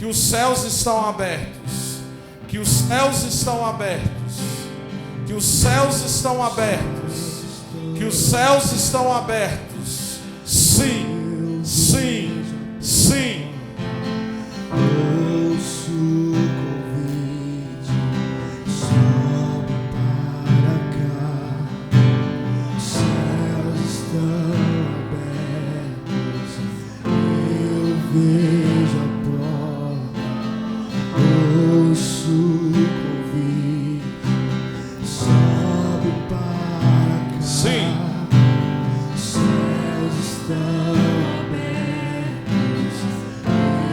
que os céus estão abertos, que os céus estão abertos, que os céus estão abertos, que os céus estão abertos. Sim, sim, sim. Ouço o convite, sobe para cá. Os céus estão abertos, eu vejo a porta. Ouço o convite, sobe para cá. Sim. Os céus estão abertos,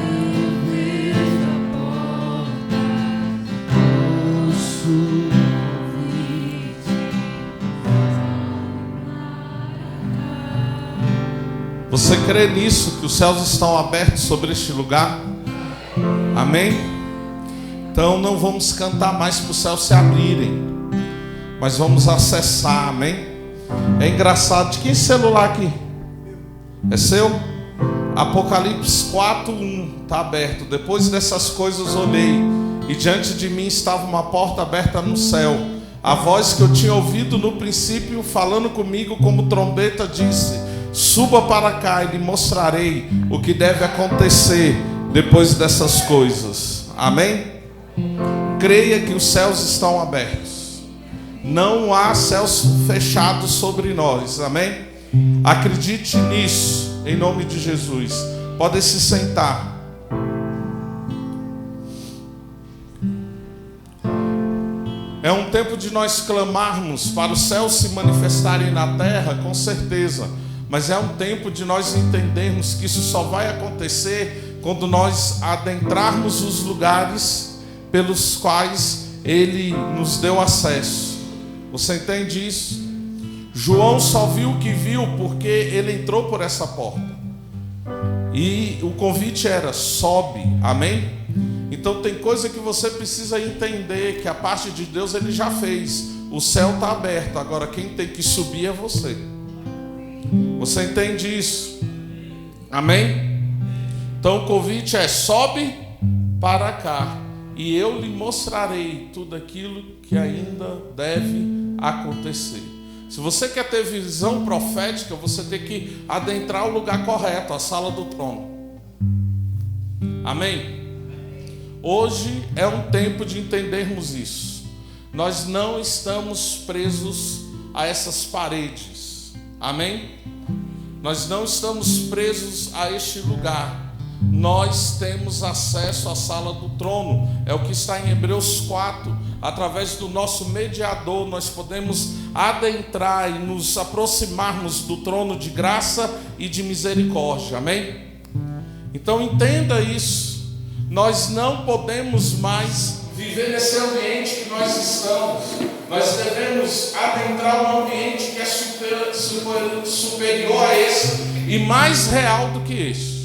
eu vejo a porta. Ouço o convite. Você crê nisso, que os céus estão abertos sobre este lugar? Amém? Então não vamos cantar mais para os céus se abrirem, mas vamos acessar, amém? É engraçado, de quem celular aqui? É seu? Apocalipse 4:1 está aberto. Depois dessas coisas olhei, e diante de mim estava uma porta aberta no céu. A voz que eu tinha ouvido no princípio falando comigo como trombeta disse: suba para cá e lhe mostrarei o que deve acontecer depois dessas coisas. Amém? Creia que os céus estão abertos. Não há céus fechados sobre nós. Amém? Acredite nisso, em nome de Jesus. Podem se sentar. É um tempo de nós clamarmos para os céus se manifestarem na terra, com certeza. Mas é um tempo de nós entendermos que isso só vai acontecer quando nós adentrarmos os lugares pelos quais Ele nos deu acesso. Você entende isso? João só viu o que viu porque ele entrou por essa porta. E o convite era: sobe, amém? Então tem coisa que você precisa entender, que a parte de Deus Ele já fez. O céu está aberto, agora quem tem que subir é você. Você entende isso? Amém? Então o convite é: sobe para cá, e eu lhe mostrarei tudo aquilo que ainda deve acontecer. Se você quer ter visão profética, você tem que adentrar o lugar correto, a sala do trono. Amém? Hoje é um tempo de entendermos isso. Nós não estamos presos a essas paredes. Amém? Nós não estamos presos a este lugar. Nós temos acesso à sala do trono. É o que está em Hebreus 4. Através do nosso mediador, nós podemos adentrar e nos aproximarmos do trono de graça e de misericórdia. Amém? Então entenda isso. Nós não podemos mais viver nesse ambiente que nós estamos. Nós devemos adentrar um ambiente que é superior a esse e mais real do que este.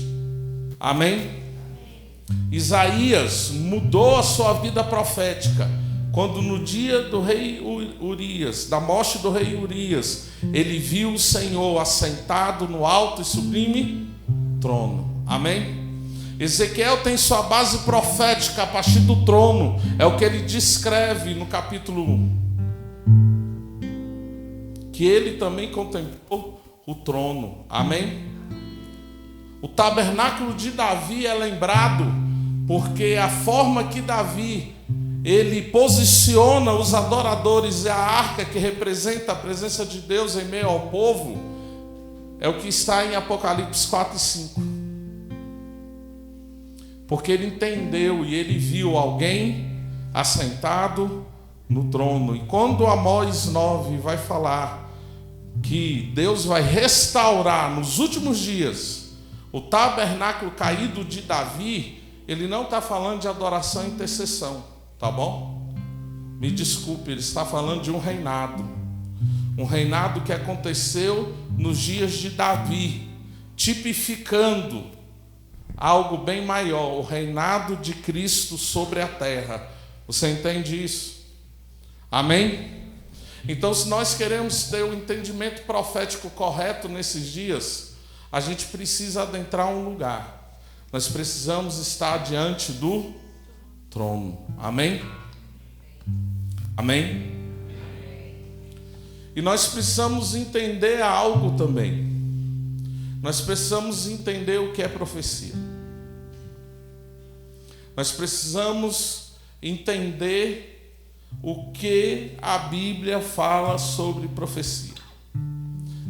Amém? Isaías mudou a sua vida profética quando no dia do rei Urias, da morte do rei Urias, ele viu o Senhor assentado no alto e sublime trono. Amém? Ezequiel tem sua base profética a partir do trono. É o que ele descreve no capítulo 1. Que ele também contemplou o trono. Amém? O tabernáculo de Davi é lembrado porque a forma que Davi ele posiciona os adoradores e a arca que representa a presença de Deus em meio ao povo é o que está em Apocalipse 4 e 5. Porque ele entendeu e ele viu alguém assentado no trono. E quando Amós 9 vai falar que Deus vai restaurar nos últimos dias o tabernáculo caído de Davi, ele não está falando de adoração e intercessão, tá bom? Me desculpe, ele está falando de um reinado. Um reinado que aconteceu nos dias de Davi, tipificando algo bem maior, o reinado de Cristo sobre a terra. Você entende isso? Amém? Então, se nós queremos ter o entendimento profético correto nesses dias, a gente precisa adentrar um lugar. Nós precisamos estar diante do trono. Amém? Amém? E nós precisamos entender algo também. Nós precisamos entender o que é profecia. Nós precisamos entender o que a Bíblia fala sobre profecia.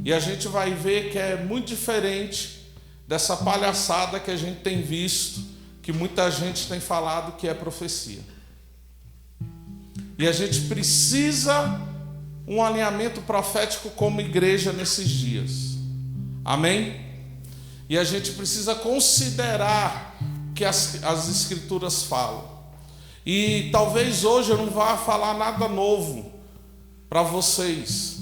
E a gente vai ver que é muito diferente dessa palhaçada que a gente tem visto, que muita gente tem falado que é profecia. E a gente precisa um alinhamento profético como igreja nesses dias. Amém? E a gente precisa considerar o que as Escrituras falam. E talvez hoje eu não vá falar nada novo para vocês,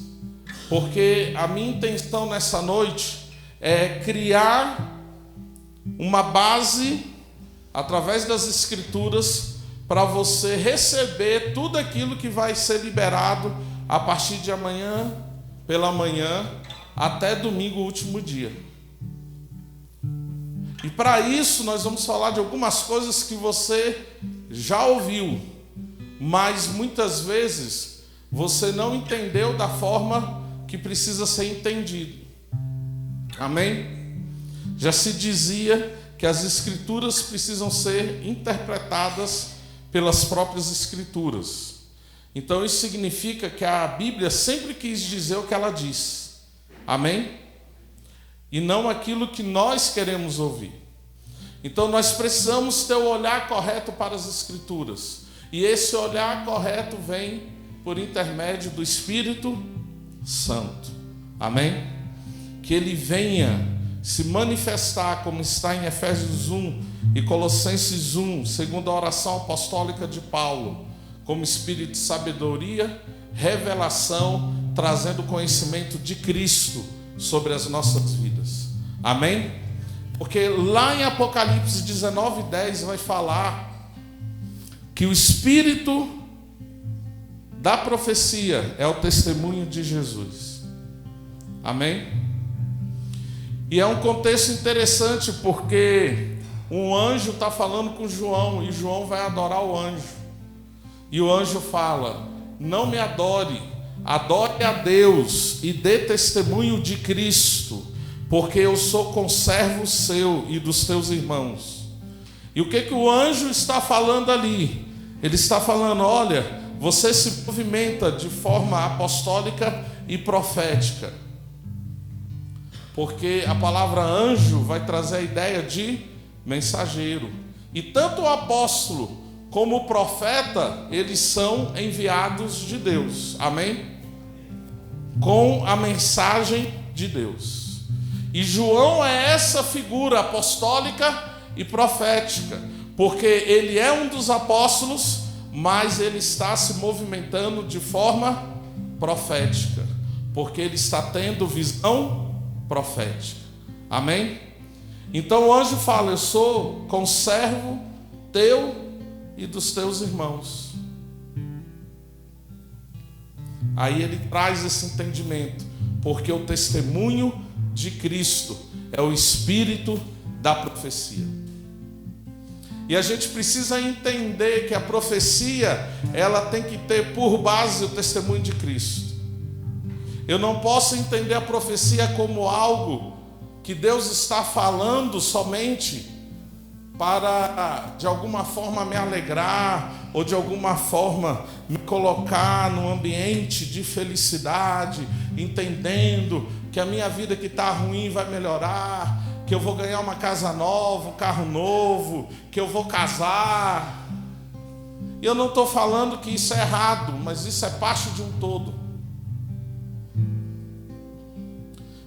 porque a minha intenção nessa noite é criar uma base através das Escrituras para você receber tudo aquilo que vai ser liberado a partir de amanhã pela manhã até domingo, último dia. E para isso nós vamos falar de algumas coisas que você já ouviu, mas muitas vezes você não entendeu da forma que precisa ser entendido. Amém? Já se dizia que as Escrituras precisam ser interpretadas pelas próprias Escrituras. Então isso significa que a Bíblia sempre quis dizer o que ela diz. Amém? E não aquilo que nós queremos ouvir. Então nós precisamos ter o olhar correto para as Escrituras. E esse olhar correto vem por intermédio do Espírito Santo. Amém? Que ele venha se manifestar, como está em Efésios 1 e Colossenses 1, segundo a oração apostólica de Paulo, como espírito de sabedoria, revelação, trazendo conhecimento de Cristo sobre as nossas vidas. Amém? Porque lá em Apocalipse 19:10 vai falar que o espírito da profecia é o testemunho de Jesus. Amém? E é um contexto interessante, porque um anjo está falando com João, e João vai adorar o anjo. E o anjo fala: não me adore, adore a Deus e dê testemunho de Cristo, porque eu sou conservo seu e dos teus irmãos. E o que o anjo está falando ali? Ele está falando: olha, você se movimenta de forma apostólica e profética. Porque a palavra anjo vai trazer a ideia de mensageiro. E tanto o apóstolo como o profeta, eles são enviados de Deus. Amém? Com a mensagem de Deus. E João é essa figura apostólica e profética. Porque ele é um dos apóstolos, mas ele está se movimentando de forma profética. Porque ele está tendo visão profética. Amém? Então o anjo fala: eu sou conservo teu e dos teus irmãos. Aí ele traz esse entendimento, porque o testemunho de Cristo é o espírito da profecia. E a gente precisa entender que a profecia, ela tem que ter por base o testemunho de Cristo. Eu não posso entender a profecia como algo que Deus está falando somente para, de alguma forma, me alegrar, ou de alguma forma me colocar num ambiente de felicidade, entendendo que a minha vida que está ruim vai melhorar, que eu vou ganhar uma casa nova, um carro novo, que eu vou casar. E eu não estou falando que isso é errado, mas isso é parte de um todo.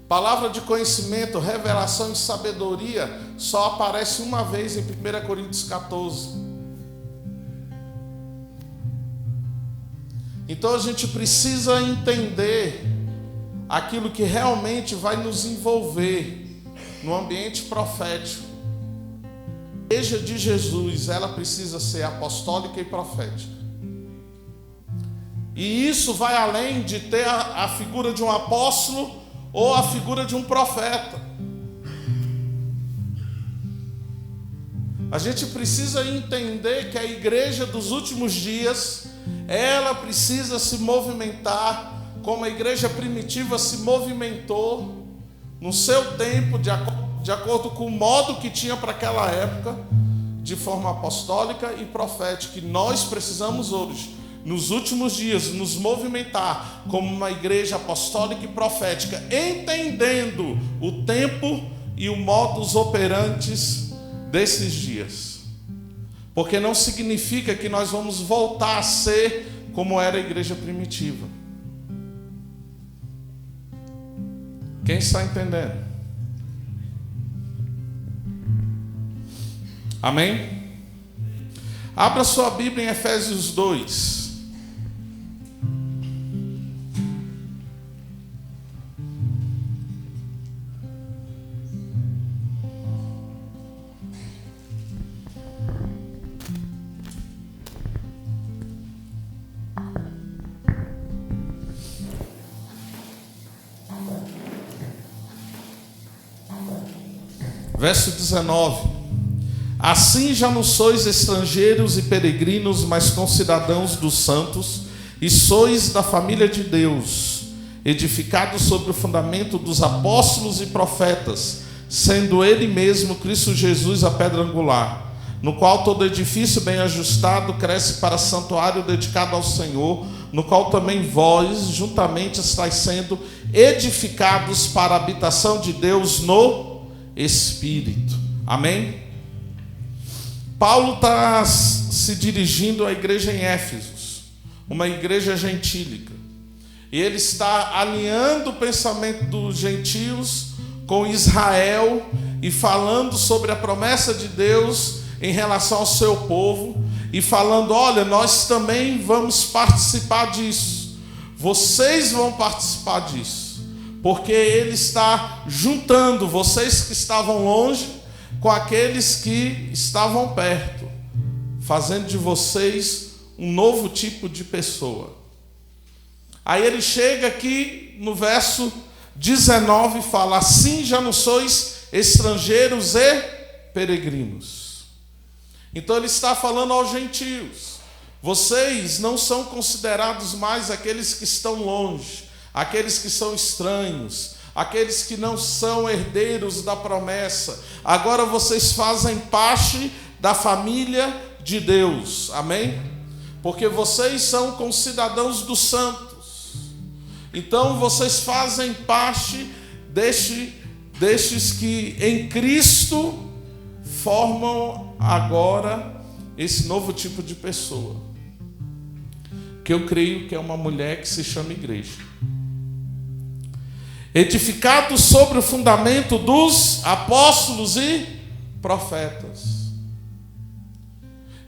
Palavra de conhecimento, revelação e sabedoria só aparece uma vez em 1 Coríntios 14. Então a gente precisa entender aquilo que realmente vai nos envolver no ambiente profético. A igreja de Jesus, ela precisa ser apostólica e profética. E isso vai além de ter a figura de um apóstolo ou a figura de um profeta. A gente precisa entender que a igreja dos últimos dias, ela precisa se movimentar como a igreja primitiva se movimentou no seu tempo, de acordo com o modo que tinha para aquela época, de forma apostólica e profética. E nós precisamos hoje, nos últimos dias, nos movimentar como uma igreja apostólica e profética, entendendo o tempo e o modus operantes desses dias. Porque não significa que nós vamos voltar a ser como era a igreja primitiva. Quem está entendendo? Amém? Abra sua Bíblia em Efésios 2. Verso 19: Assim já não sois estrangeiros e peregrinos, mas concidadãos dos santos, e sois da família de Deus, edificados sobre o fundamento dos apóstolos e profetas, sendo Ele mesmo, Cristo Jesus, a pedra angular, no qual todo edifício bem ajustado cresce para santuário dedicado ao Senhor, no qual também vós juntamente estáis sendo edificados para a habitação de Deus no Espírito. Amém? Paulo está se dirigindo à igreja em Éfeso, uma igreja gentílica, e ele está alinhando o pensamento dos gentios com Israel e falando sobre a promessa de Deus em relação ao seu povo, e falando: olha, nós também vamos participar disso, vocês vão participar disso, porque ele está juntando vocês que estavam longe com aqueles que estavam perto, fazendo de vocês um novo tipo de pessoa. Aí ele chega aqui no verso 19 e fala: assim já não sois estrangeiros e peregrinos. Então ele está falando aos gentios: vocês não são considerados mais aqueles que estão longe, aqueles que são estranhos, aqueles que não são herdeiros da promessa. Agora vocês fazem parte da família de Deus. Amém? Porque vocês são concidadãos dos santos. Então vocês fazem parte destes que em Cristo formam agora esse novo tipo de pessoa, que eu creio que é uma mulher que se chama igreja. Edificado sobre o fundamento dos apóstolos e profetas.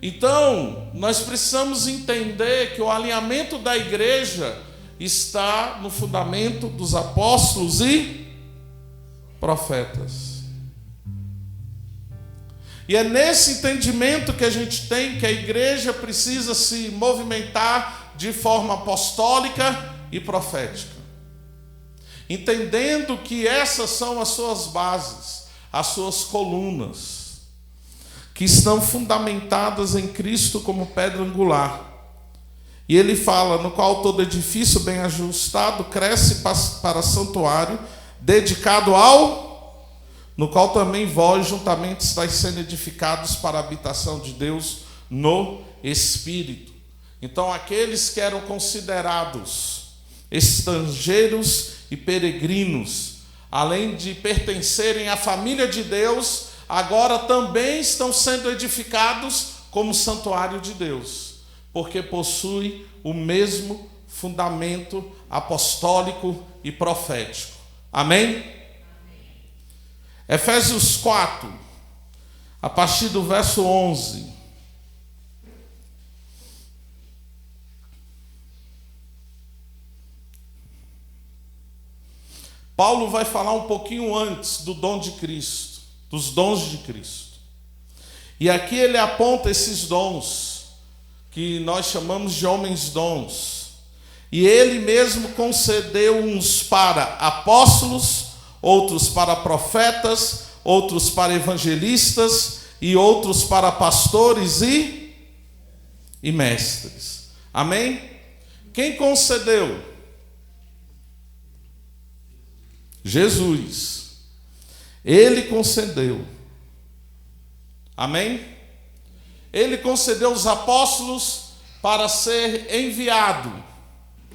Então, nós precisamos entender que o alinhamento da igreja está no fundamento dos apóstolos e profetas. E é nesse entendimento que a gente tem que a igreja precisa se movimentar de forma apostólica e profética, entendendo que essas são as suas bases, as suas colunas, que estão fundamentadas em Cristo como pedra angular. E ele fala: no qual todo edifício bem ajustado cresce para santuário, dedicado ao, no qual também vós juntamente estáis sendo edificados para a habitação de Deus no Espírito. Então aqueles que eram considerados estrangeiros e peregrinos, além de pertencerem à família de Deus, agora também estão sendo edificados como santuário de Deus, porque possui o mesmo fundamento apostólico e profético. Amém? Efésios 4, a partir do verso 11. Paulo vai falar um pouquinho antes do dom de Cristo, dos dons de Cristo. E aqui ele aponta esses dons, que nós chamamos de homens dons. E ele mesmo concedeu uns para apóstolos, outros para profetas, outros para evangelistas e outros para pastores e mestres. Amém? Quem concedeu? Jesus. Ele concedeu. Amém? Ele concedeu os apóstolos para ser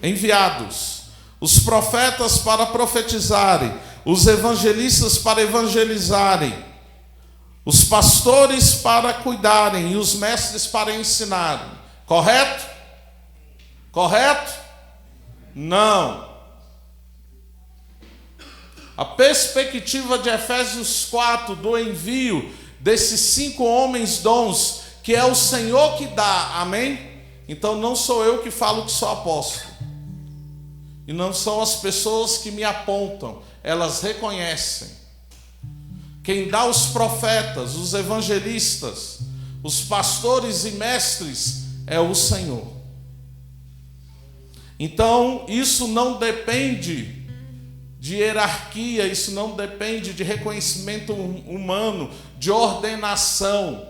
enviados, os profetas para profetizarem, os evangelistas para evangelizarem, os pastores para cuidarem e os mestres para ensinarem. Correto? Correto? Não. A perspectiva de Efésios 4 do envio desses 5 homens dons, que é o Senhor que dá, amém? Então não sou eu que falo que sou apóstolo, e não são as pessoas que me apontam, elas reconhecem. Quem dá os profetas, os evangelistas, os pastores e mestres é o Senhor. Então isso não depende de hierarquia, isso não depende de reconhecimento humano, de ordenação.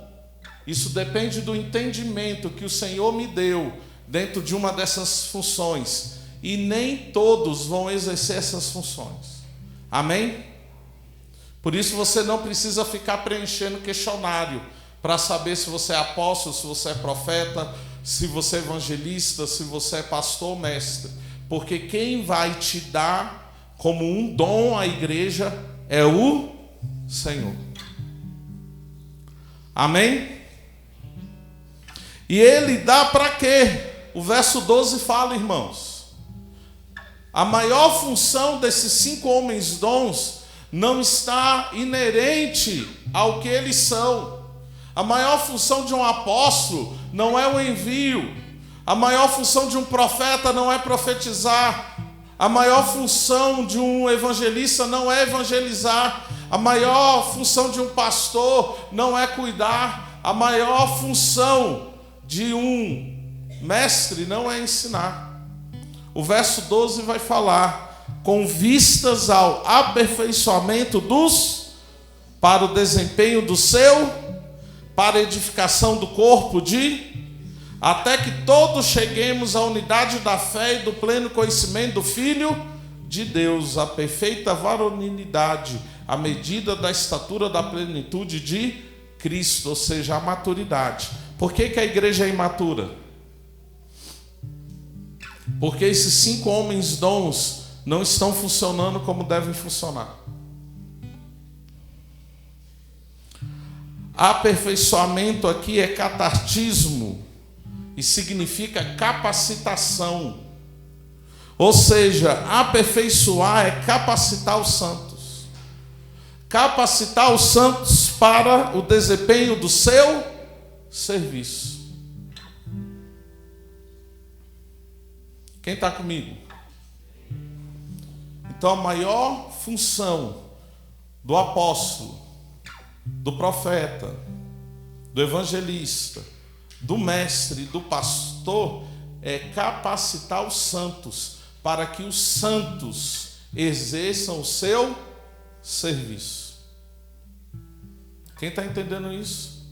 Isso depende do entendimento que o Senhor me deu dentro de uma dessas funções. E nem todos vão exercer essas funções. Amém? Por isso você não precisa ficar preenchendo questionário para saber se você é apóstolo, se você é profeta, se você é evangelista, se você é pastor ou mestre. Porque quem vai te dar como um dom à igreja é o Senhor. Amém? E Ele dá para quê? O verso 12 fala, irmãos. A maior função desses 5 homens dons não está inerente ao que eles são. A maior função de um apóstolo não é o envio. A maior função de um profeta não é profetizar. A maior função de um evangelista não é evangelizar. A maior função de um pastor não é cuidar. A maior função de um mestre não é ensinar. O verso 12 vai falar: com vistas ao aperfeiçoamento para o desempenho do seu, para a edificação do corpo até que todos cheguemos à unidade da fé e do pleno conhecimento do Filho de Deus, a perfeita varonilidade, à medida da estatura da plenitude de Cristo, ou seja, a maturidade. Por que a igreja é imatura? Porque esses 5 homens dons não estão funcionando como devem funcionar. Aperfeiçoamento aqui é catartismo e significa capacitação. Ou seja, aperfeiçoar é capacitar os santos. Capacitar os santos para o desempenho do seu serviço. Quem está comigo? Então a maior função do apóstolo, do profeta, do evangelista, do mestre, do pastor, é capacitar os santos para que os santos exerçam o seu serviço. Quem está entendendo isso?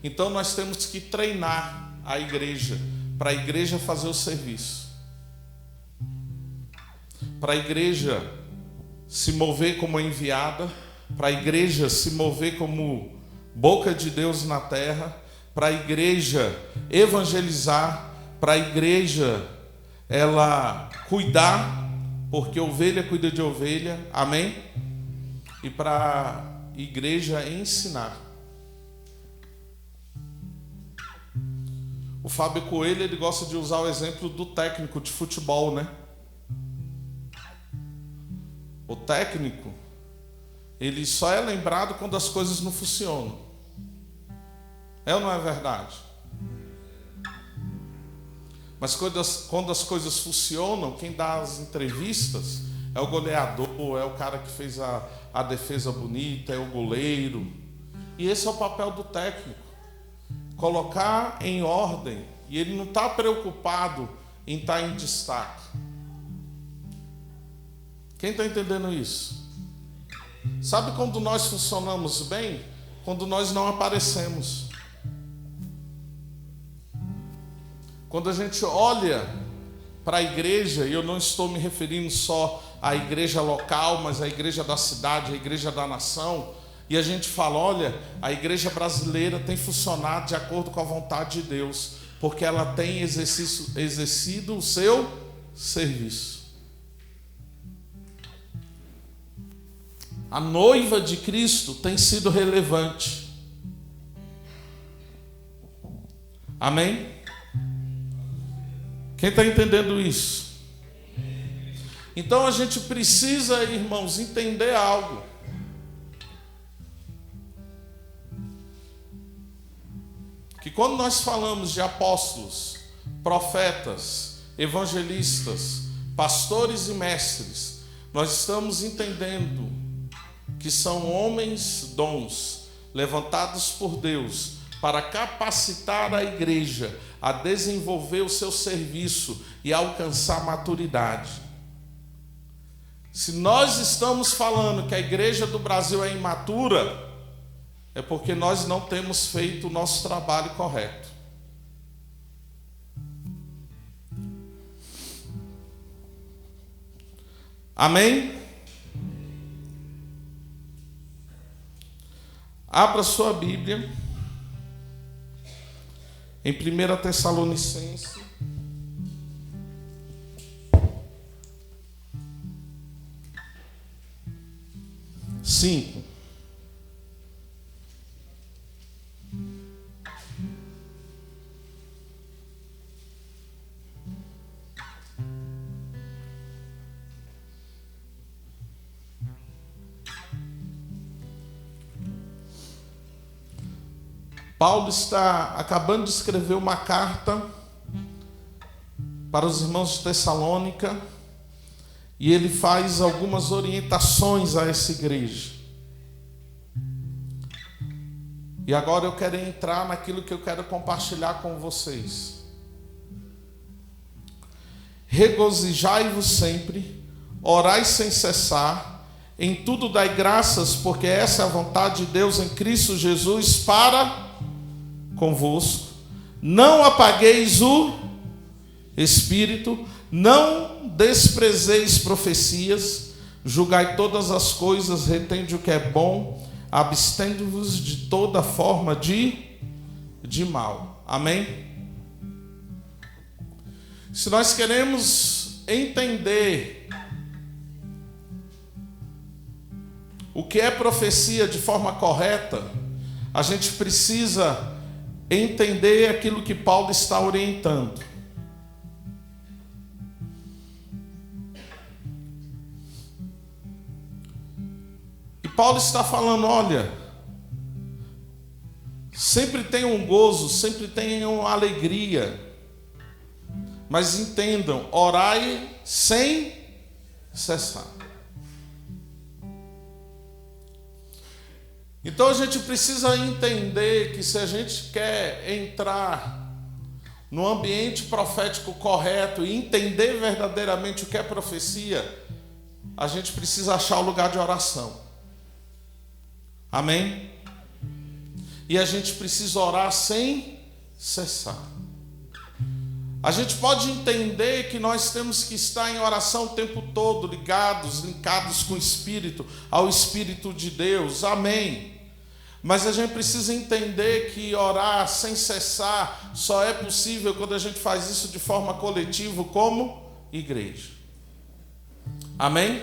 Então nós temos que treinar a igreja, para a igreja fazer o serviço, para a igreja se mover como enviada, para a igreja se mover como boca de Deus na terra, para a igreja evangelizar, para a igreja ela cuidar, porque ovelha cuida de ovelha, amém? E para a igreja ensinar. O Fábio Coelho, ele gosta de usar o exemplo do técnico de futebol, né? O técnico, ele só é lembrado quando as coisas não funcionam. É ou não é verdade? Mas quando as coisas funcionam, quem dá as entrevistas é o goleador, é o cara que fez a defesa bonita, é o goleiro. E esse é o papel do técnico. Colocar em ordem. E ele não está preocupado em estar em destaque. Quem está entendendo isso? Sabe quando nós funcionamos bem? quando nós não aparecemos. Quando a gente olha para a igreja, e eu não estou me referindo só à igreja local, mas à igreja da cidade, à igreja da nação, e a gente fala, olha, a igreja brasileira tem funcionado de acordo com a vontade de Deus, porque ela tem exercido o seu serviço. A noiva de Cristo tem sido relevante. Amém? Quem está entendendo isso? Então a gente precisa, irmãos, entender algo. Que quando nós falamos de apóstolos, profetas, evangelistas, pastores e mestres, nós estamos entendendo que são homens dons, levantados por Deus, para capacitar a igreja a desenvolver o seu serviço e alcançar maturidade. Se nós estamos falando que a igreja do Brasil é imatura, é porque nós não temos feito o nosso trabalho correto. Amém? Abra sua Bíblia em 1 Tessalonicenses 5. Paulo está acabando de escrever uma carta para os irmãos de Tessalônica e ele faz algumas orientações a essa igreja. E agora eu quero entrar naquilo que eu quero compartilhar com vocês. Regozijai-vos sempre, orai sem cessar, em tudo dai graças, porque essa é a vontade de Deus em Cristo Jesus para convosco. Não apagueis o Espírito, não desprezeis profecias, julgai todas as coisas, retende o que é bom, abstendo-vos de toda forma de mal. Amém? Se nós queremos entender o que é profecia de forma correta, a gente precisa entender aquilo que Paulo está orientando. E Paulo está falando, olha, sempre tenham gozo, sempre tenham alegria, mas entendam, orai sem cessar. Então a gente precisa entender que se a gente quer entrar no ambiente profético correto e entender verdadeiramente o que é profecia, a gente precisa achar o lugar de oração. Amém? E a gente precisa orar sem cessar. A gente pode entender que nós temos que estar em oração o tempo todo, linkados com o Espírito, ao Espírito de Deus. Amém? Mas a gente precisa entender que orar sem cessar só é possível quando a gente faz isso de forma coletiva como igreja. Amém?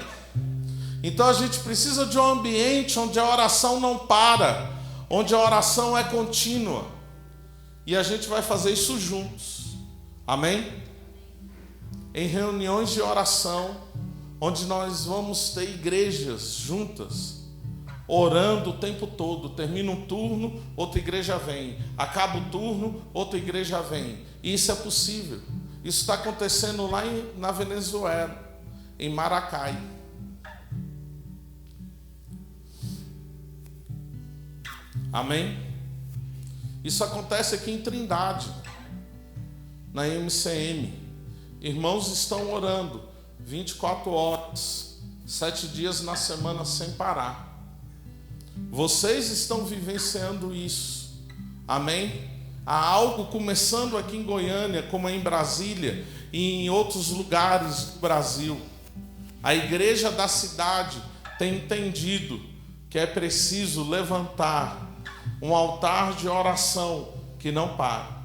Então a gente precisa de um ambiente onde a oração não para, onde a oração é contínua. E a gente vai fazer isso juntos. Amém? Em reuniões de oração, onde nós vamos ter igrejas juntas, orando o tempo todo. Termina um turno, outra igreja vem. Acaba o turno, outra igreja vem. E isso é possível. Isso está acontecendo lá na Venezuela, em Maracai. Amém? Isso acontece aqui em Trindade, na MCM. Irmãos estão orando 24 horas, 7 dias na semana sem parar. Vocês estão vivenciando isso. Amém? Há algo começando aqui em Goiânia, como em Brasília e em outros lugares do Brasil. A igreja da cidade tem entendido que é preciso levantar um altar de oração que não para.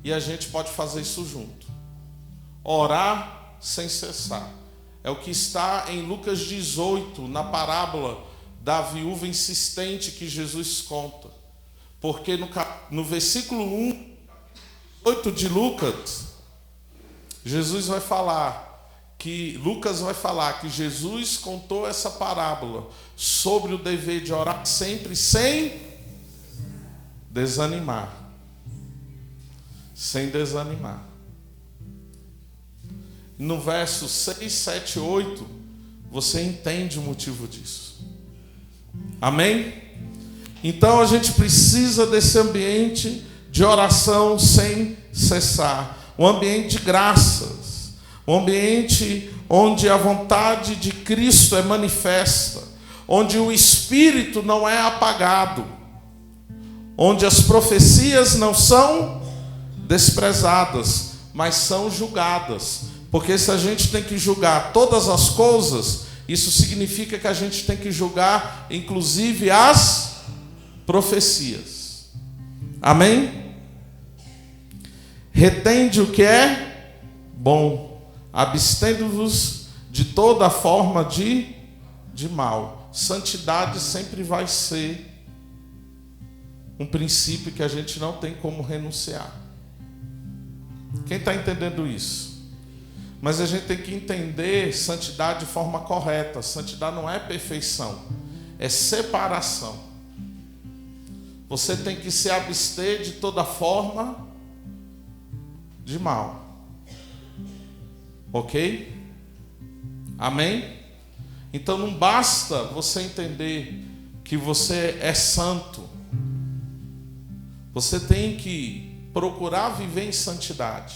E a gente pode fazer isso junto. Orar sem cessar. É o que está em Lucas 18, na parábola da viúva insistente que Jesus conta. Porque no versículo 1, 8 de Lucas, Lucas vai falar que Jesus contou essa parábola sobre o dever de orar sempre sem desanimar. Sem desanimar. No verso 6, 7, 8, você entende o motivo disso. Amém? Então a gente precisa desse ambiente de oração sem cessar. Um ambiente de graças. Um ambiente onde a vontade de Cristo é manifesta. Onde o Espírito não é apagado. Onde as profecias não são desprezadas, mas são julgadas. Porque se a gente tem que julgar todas as coisas, isso significa que a gente tem que julgar inclusive as profecias. Amém? Retende o que é bom, abstendo-vos de toda forma de mal. Santidade sempre vai ser um princípio que a gente não tem como renunciar. Quem está entendendo isso? Mas a gente tem que entender santidade de forma correta. Santidade não é perfeição, é separação. Você tem que se abster de toda forma de mal. Ok? Amém? Então não basta você entender que você é santo. Você tem que procurar viver em santidade.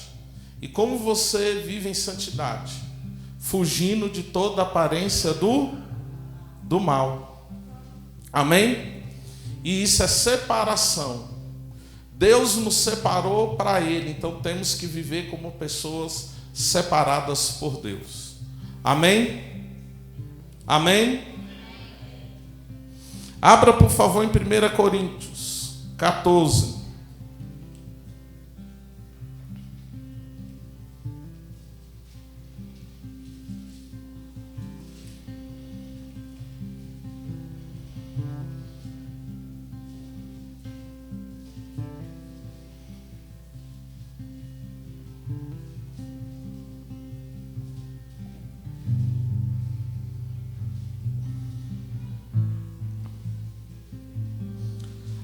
E como você vive em santidade? Fugindo de toda aparência do mal. Amém? E isso é separação. Deus nos separou para Ele, então temos que viver como pessoas separadas por Deus. Amém? Amém? Abra, por favor, em 1 Coríntios 14.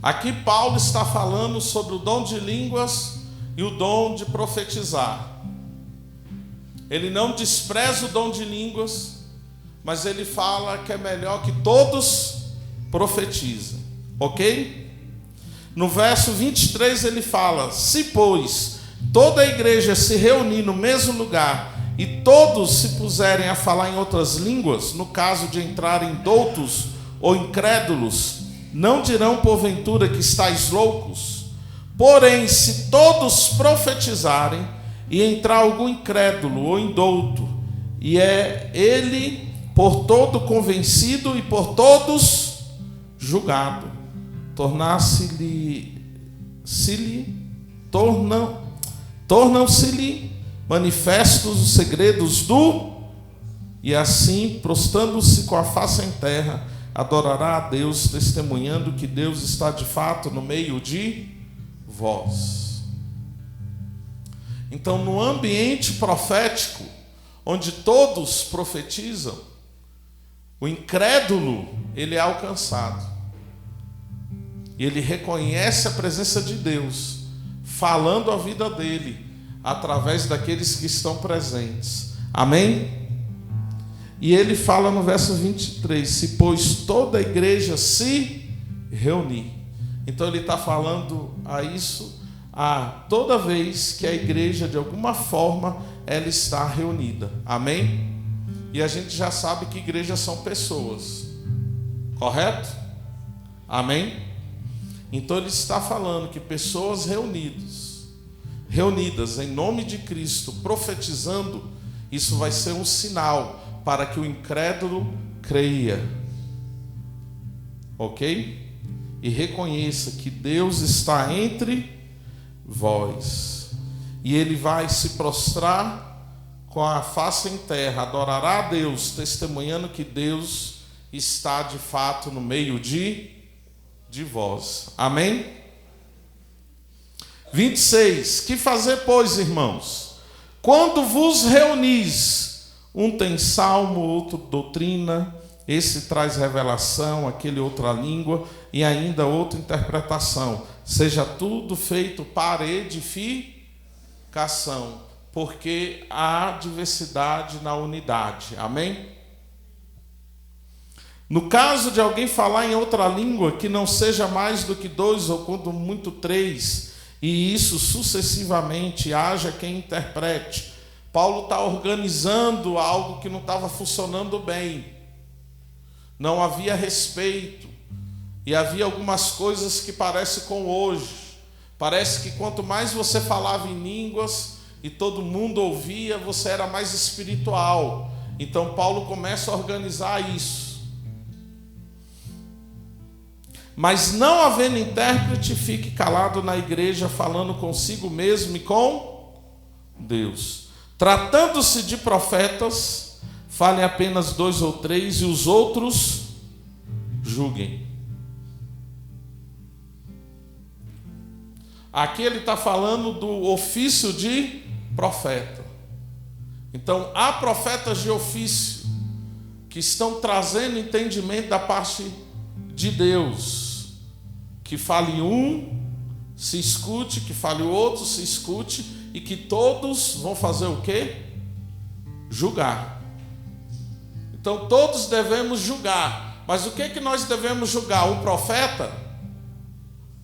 Aqui Paulo está falando sobre o dom de línguas e o dom de profetizar. Ele não despreza o dom de línguas, mas ele fala que é melhor que todos profetizem. Ok? No verso 23 ele fala: se, pois, toda a igreja se reunir no mesmo lugar e todos se puserem a falar em outras línguas, no caso de entrarem doutos ou incrédulos, não dirão porventura que estáis loucos? Porém, se todos profetizarem e entrar algum incrédulo ou indouto, e é ele por todo convencido e por todos julgado, tornam-se-lhe manifestos os segredos e assim, prostrando-se com a face em terra, adorará a Deus, testemunhando que Deus está de fato no meio de vós. Então, no ambiente profético, onde todos profetizam, o incrédulo, ele é alcançado. E ele reconhece a presença de Deus, falando a vida dele, através daqueles que estão presentes. Amém? E ele fala no verso 23, se pois toda a igreja se reunir. Então ele está falando toda vez que a igreja, de alguma forma, ela está reunida. Amém? E a gente já sabe que igrejas são pessoas. Correto? Amém? Então ele está falando que pessoas reunidas em nome de Cristo, profetizando, isso vai ser um sinal para que o incrédulo creia. Ok? E reconheça que Deus está entre vós. E ele vai se prostrar com a face em terra, adorará a Deus, testemunhando que Deus está de fato no meio de vós. Amém? 26. Que fazer, pois, irmãos? Quando vos reunis, um tem salmo, outro doutrina, esse traz revelação, aquele outra língua, e ainda outra interpretação. Seja tudo feito para edificação, porque há diversidade na unidade. Amém? No caso de alguém falar em outra língua, que não seja mais do que 2 ou quando muito 3, e isso sucessivamente, haja quem interprete. Paulo está organizando algo que não estava funcionando bem. Não havia respeito. E havia algumas coisas que parecem com hoje. Parece que quanto mais você falava em línguas e todo mundo ouvia, você era mais espiritual. Então Paulo começa a organizar isso. Mas não havendo intérprete, fique calado na igreja, falando consigo mesmo e com Deus. Tratando-se de profetas, falem apenas 2 ou 3 e os outros julguem. Aqui ele está falando do ofício de profeta. Então, há profetas de ofício que estão trazendo entendimento da parte de Deus. Que fale um, se escute, que fale o outro, se escute, e que todos vão fazer o quê? Julgar. Então, todos devemos julgar. Mas o que é que nós devemos julgar? O profeta?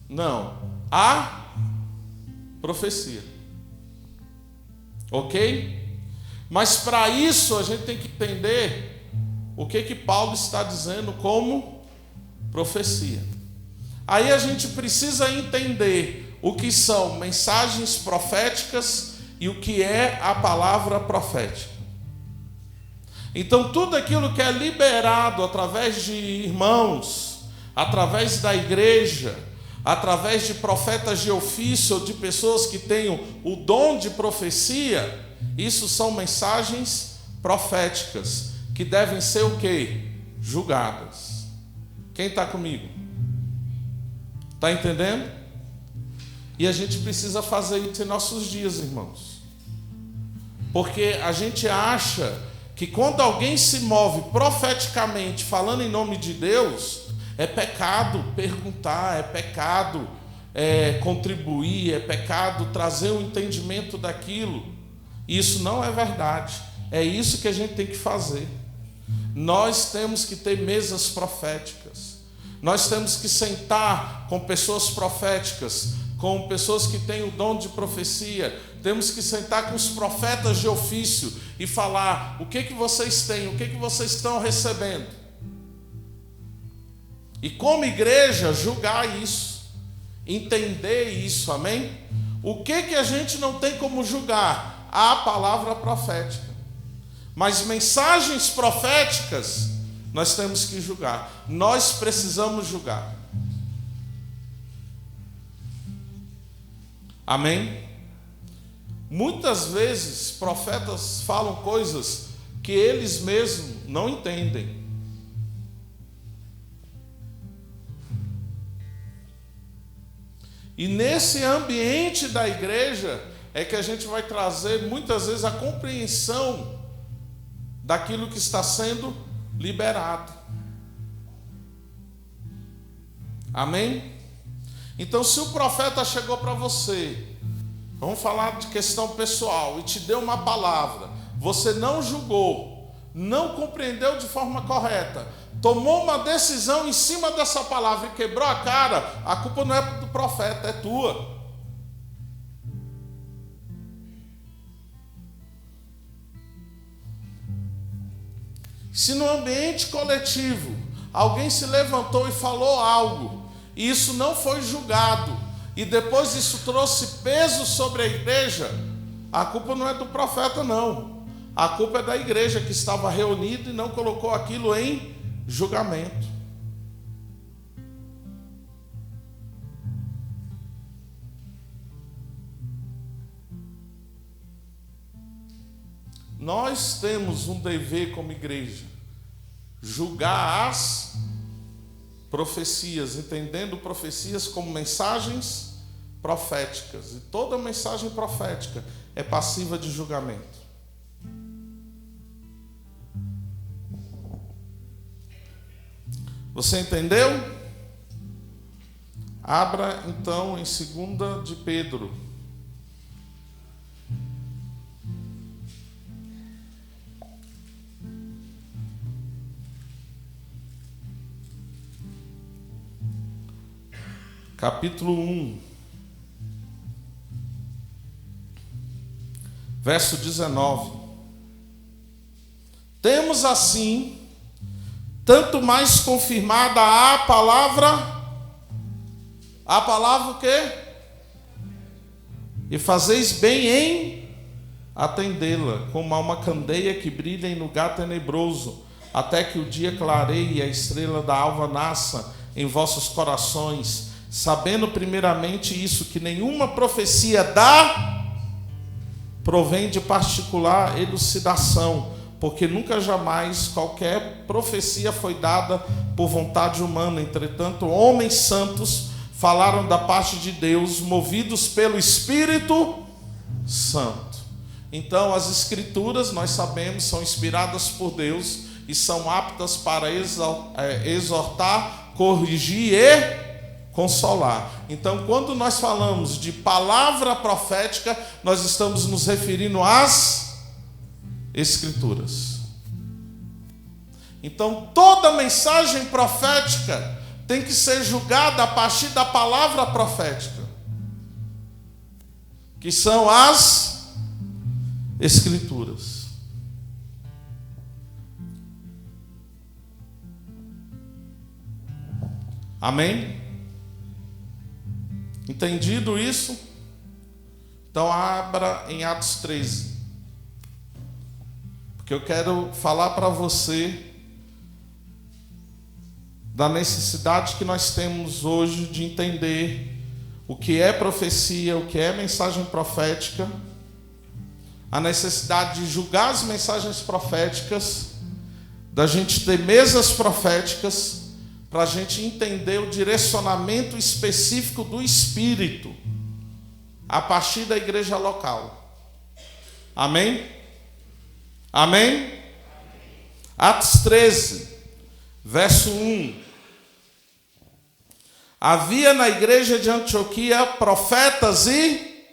Não. A profecia. Ok? Mas para isso a gente tem que entender o que Paulo está dizendo como profecia. Aí a gente precisa entender o que são mensagens proféticas e o que é a palavra profética. Então tudo aquilo que é liberado através de irmãos, através da igreja, através de profetas de ofício ou de pessoas que tenham o dom de profecia, isso são mensagens proféticas que devem ser o quê? Julgadas. Quem está comigo? Está entendendo? E a gente precisa fazer isso em nossos dias, irmãos. Porque a gente acha que quando alguém se move profeticamente falando em nome de Deus, é pecado perguntar, é pecado contribuir, é pecado trazer o entendimento daquilo. Isso não é verdade. É isso que a gente tem que fazer. Nós temos que ter mesas proféticas. Nós temos que sentar com pessoas proféticas, com pessoas que têm o dom de profecia. Temos que sentar com os profetas de ofício e falar o que vocês têm, o que vocês estão recebendo. E como igreja, julgar isso, entender isso, amém? O que a gente não tem como julgar? A palavra profética. Mas mensagens proféticas, nós temos que julgar. Nós precisamos julgar. Amém? Muitas vezes, profetas falam coisas que eles mesmos não entendem. E nesse ambiente da igreja é que a gente vai trazer muitas vezes a compreensão daquilo que está sendo liberado. Amém? Então, se o profeta chegou para você, vamos falar de questão pessoal, e te deu uma palavra, você não julgou, não compreendeu de forma correta, tomou uma decisão em cima dessa palavra e quebrou a cara, a culpa não é do profeta, é tua. Se no ambiente coletivo alguém se levantou e falou algo e isso não foi julgado, e depois isso trouxe peso sobre a igreja, a culpa não é do profeta, não. A culpa é da igreja que estava reunida e não colocou aquilo em julgamento. Nós temos um dever como igreja, julgar as profecias, entendendo profecias como mensagens proféticas. E toda mensagem profética é passiva de julgamento. Você entendeu? Abra então em 2 de Pedro. Capítulo 1, verso 19. Temos assim, tanto mais confirmada a palavra o quê? E fazeis bem em atendê-la, como a uma candeia que brilha em lugar tenebroso, até que o dia clareie e a estrela da alva nasça em vossos corações, sabendo primeiramente isso, que nenhuma profecia provém de particular elucidação, porque nunca jamais qualquer profecia foi dada por vontade humana. Entretanto, homens santos falaram da parte de Deus, movidos pelo Espírito Santo. Então, as Escrituras, nós sabemos, são inspiradas por Deus e são aptas para exortar, corrigir e consolar. Então, quando nós falamos de palavra profética, nós estamos nos referindo às Escrituras. Então, toda mensagem profética tem que ser julgada a partir da palavra profética, que são as Escrituras. Amém? Entendido isso? Então abra em Atos 13. Porque eu quero falar para você da necessidade que nós temos hoje de entender o que é profecia, o que é mensagem profética, a necessidade de julgar as mensagens proféticas, da gente ter mesas proféticas, para a gente entender o direcionamento específico do Espírito a partir da igreja local. Amém? Amém? Atos 13, verso 1. Havia na igreja de Antioquia profetas e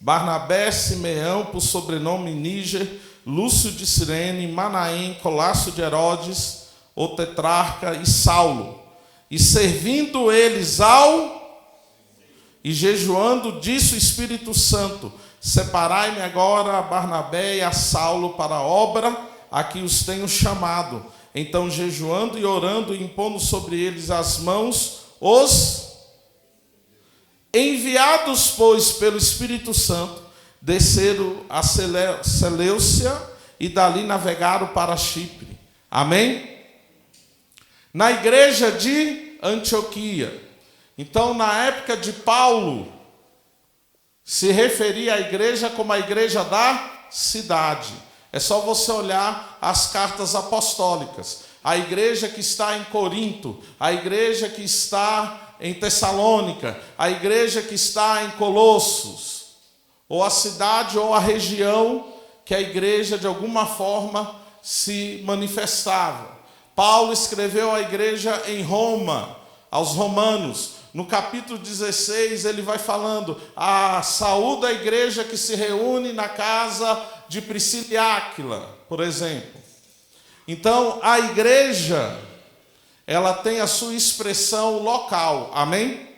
Barnabé, Simeão, por sobrenome Níger, Lúcio de Cirene, Manaém, Colácio de Herodes, o tetrarca, e Saulo. E servindo eles e jejuando, disse o Espírito Santo: separai-me agora a Barnabé e a Saulo para a obra a que os tenho chamado. Então, jejuando e orando, e impondo sobre eles as mãos, os enviados, pois, pelo Espírito Santo, desceram a Seleucia e dali navegaram para Chipre. Amém? Na igreja de Antioquia. Então, na época de Paulo, se referia à igreja como a igreja da cidade. É só você olhar as cartas apostólicas. A igreja que está em Corinto, a igreja que está em Tessalônica, a igreja que está em Colossos, ou a cidade ou a região que a igreja de alguma forma se manifestava. Paulo escreveu à igreja em Roma, aos romanos. No capítulo 16, ele vai falando: saúde a igreja que se reúne na casa de Priscila e Áquila, por exemplo. Então, a igreja, ela tem a sua expressão local. Amém?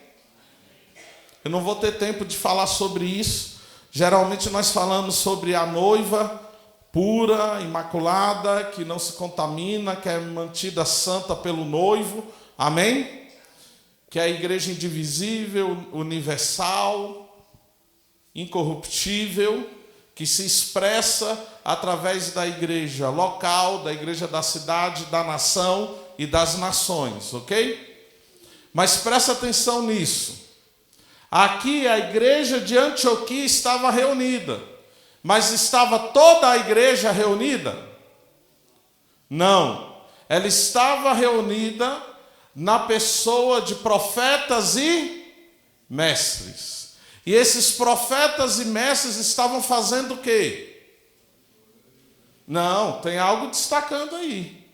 Eu não vou ter tempo de falar sobre isso. Geralmente nós falamos sobre a noiva pura, imaculada, que não se contamina, que é mantida santa pelo noivo. Amém? que é a igreja indivisível, universal, incorruptível, que se expressa através da igreja local, da igreja da cidade, da nação e das nações, ok? Mas presta atenção nisso. Aqui a igreja de Antioquia estava reunida, mas estava toda a igreja reunida? Não. Ela estava reunida na pessoa de profetas e mestres. E esses profetas e mestres estavam fazendo o quê? Não, tem algo destacando aí.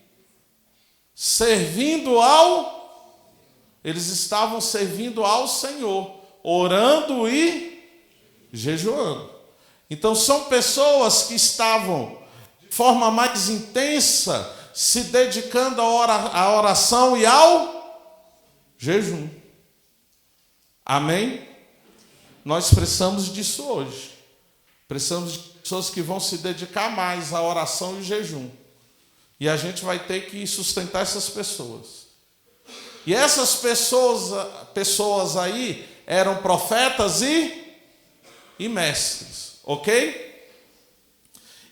Eles estavam servindo ao Senhor, orando e jejuando. Então são pessoas que estavam de forma mais intensa se dedicando à oração e ao jejum. Amém? Nós precisamos disso hoje. Precisamos de pessoas que vão se dedicar mais à oração e jejum. E a gente vai ter que sustentar essas pessoas. E essas pessoas aí eram profetas e mestres, ok?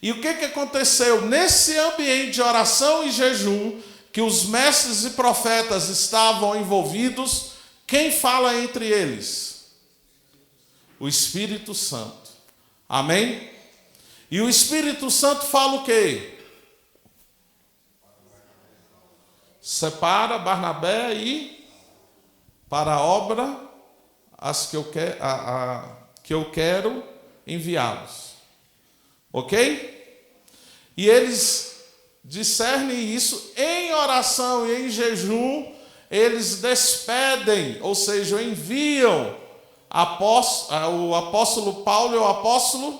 E o que aconteceu? Nesse ambiente de oração e jejum, que os mestres e profetas estavam envolvidos, quem fala entre eles? O Espírito Santo. Amém? E o Espírito Santo fala o quê? Separa Barnabé e para a obra as que eu quero enviá-los. Ok? E eles discernem isso em oração e em jejum, eles despedem, ou seja, enviam o apóstolo Paulo e o apóstolo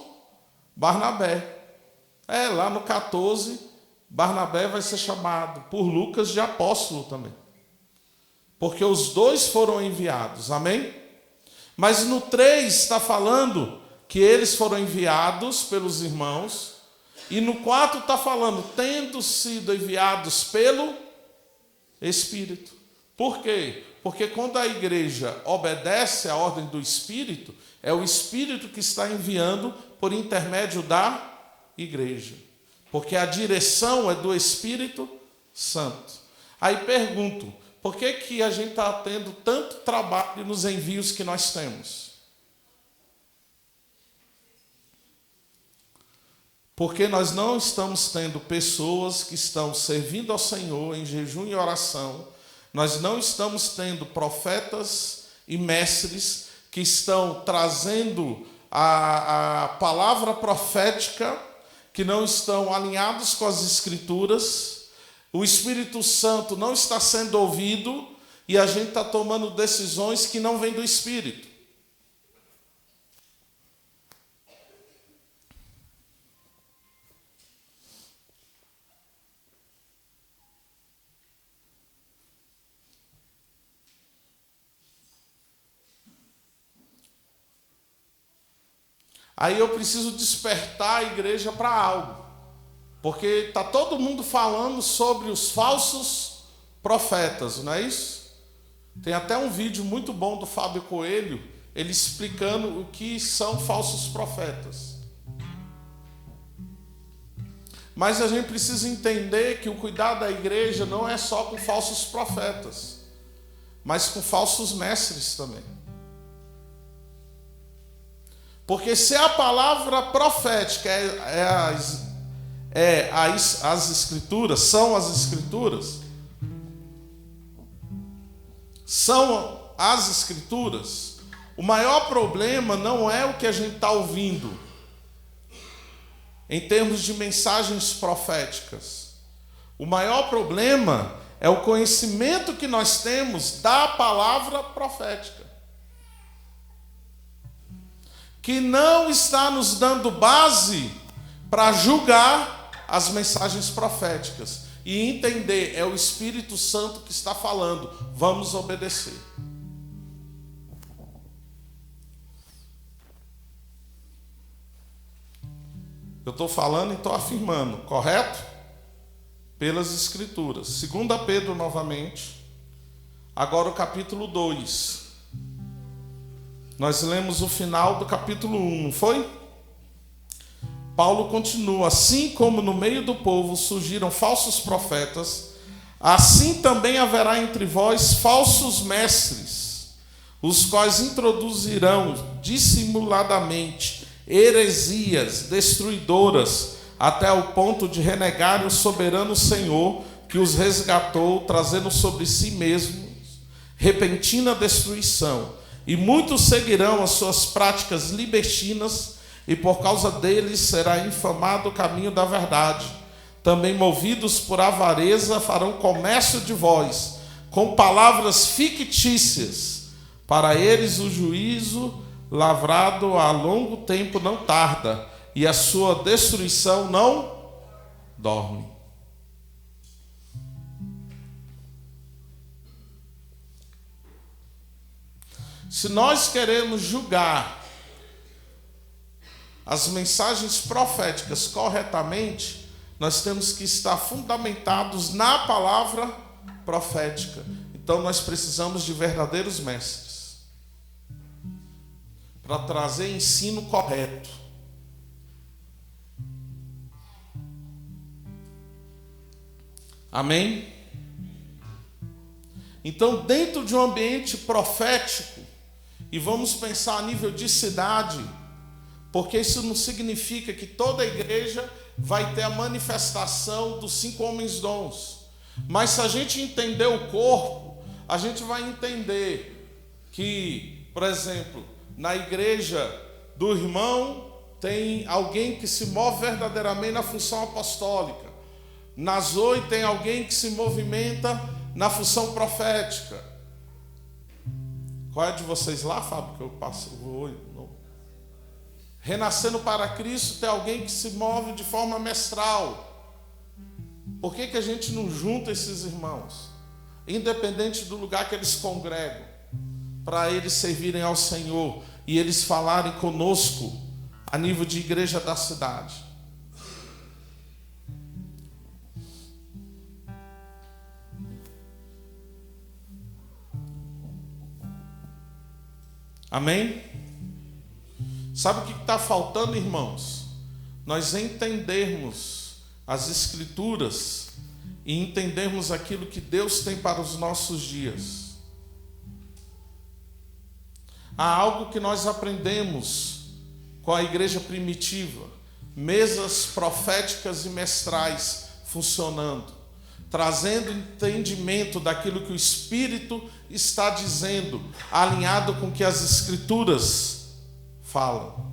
Barnabé. Lá no 14, Barnabé vai ser chamado por Lucas de apóstolo também. Porque os dois foram enviados, amém? Mas no 3 está falando que eles foram enviados pelos irmãos. E no 4 está falando, tendo sido enviados pelo Espírito. Por quê? Porque quando a igreja obedece à ordem do Espírito, é o Espírito que está enviando por intermédio da igreja. Porque a direção é do Espírito Santo. Aí pergunto, por que a gente está tendo tanto trabalho nos envios que nós temos? Porque nós não estamos tendo pessoas que estão servindo ao Senhor em jejum e oração. Nós não estamos tendo profetas e mestres que estão trazendo a palavra profética, que não estão alinhados com as Escrituras. O Espírito Santo não está sendo ouvido e a gente está tomando decisões que não vêm do Espírito. Aí eu preciso despertar a igreja para algo. Porque está todo mundo falando sobre os falsos profetas, não é isso? Tem até um vídeo muito bom do Fábio Coelho, ele explicando o que são falsos profetas. Mas a gente precisa entender que o cuidado da igreja não é só com falsos profetas, mas com falsos mestres também. Porque se a palavra profética as Escrituras, são as Escrituras, o maior problema não é o que a gente está ouvindo, em termos de mensagens proféticas. O maior problema é o conhecimento que nós temos da palavra profética, que não está nos dando base para julgar as mensagens proféticas e entender, é o Espírito Santo que está falando, vamos obedecer. Eu estou falando e estou afirmando, correto? Pelas Escrituras. 2 Pedro, novamente, Agora o capítulo 2. Nós lemos o final do capítulo 1, não foi? Paulo continua: assim como no meio do povo surgiram falsos profetas, assim também haverá entre vós falsos mestres, os quais introduzirão dissimuladamente heresias destruidoras, até o ponto de renegarem o soberano Senhor que os resgatou, trazendo sobre si mesmos repentina destruição. E muitos seguirão as suas práticas libertinas, e por causa deles será infamado o caminho da verdade. Também movidos por avareza farão comércio de vós, com palavras fictícias. Para eles o juízo lavrado há longo tempo não tarda, e a sua destruição não dorme. Se nós queremos julgar as mensagens proféticas corretamente, nós temos que estar fundamentados na palavra profética. Então nós precisamos de verdadeiros mestres para trazer ensino correto. Amém? Então, dentro de um ambiente profético, e vamos pensar a nível de cidade, porque isso não significa que toda a igreja vai ter a manifestação dos 5 homens dons. Mas se a gente entender o corpo, a gente vai entender que, por exemplo, na igreja do irmão tem alguém que se move verdadeiramente na função apostólica. Na Zoe tem alguém que se movimenta na função profética. Qual é de vocês lá, Fábio? Que eu passo o olho. Renascendo para Cristo tem alguém que se move de forma mestral. Por que a gente não junta esses irmãos? Independente do lugar que eles congregam, para eles servirem ao Senhor e eles falarem conosco a nível de igreja da cidade. Amém? Sabe o que está faltando, irmãos? Nós entendermos as Escrituras e entendermos aquilo que Deus tem para os nossos dias. Há algo que nós aprendemos com a igreja primitiva: mesas proféticas e mestrais funcionando, trazendo entendimento daquilo que o Espírito está dizendo, alinhado com o que as Escrituras falam,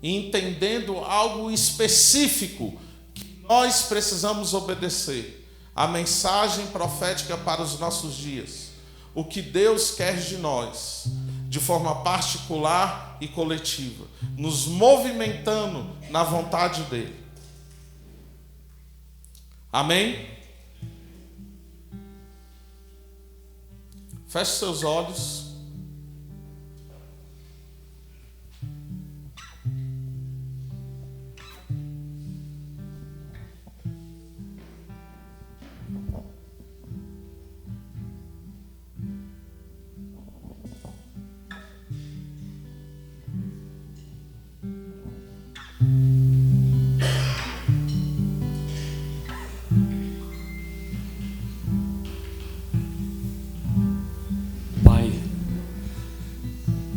e entendendo algo específico que nós precisamos obedecer, a mensagem profética para os nossos dias, o que Deus quer de nós, de forma particular e coletiva, nos movimentando na vontade dEle. Amém? Feche seus olhos.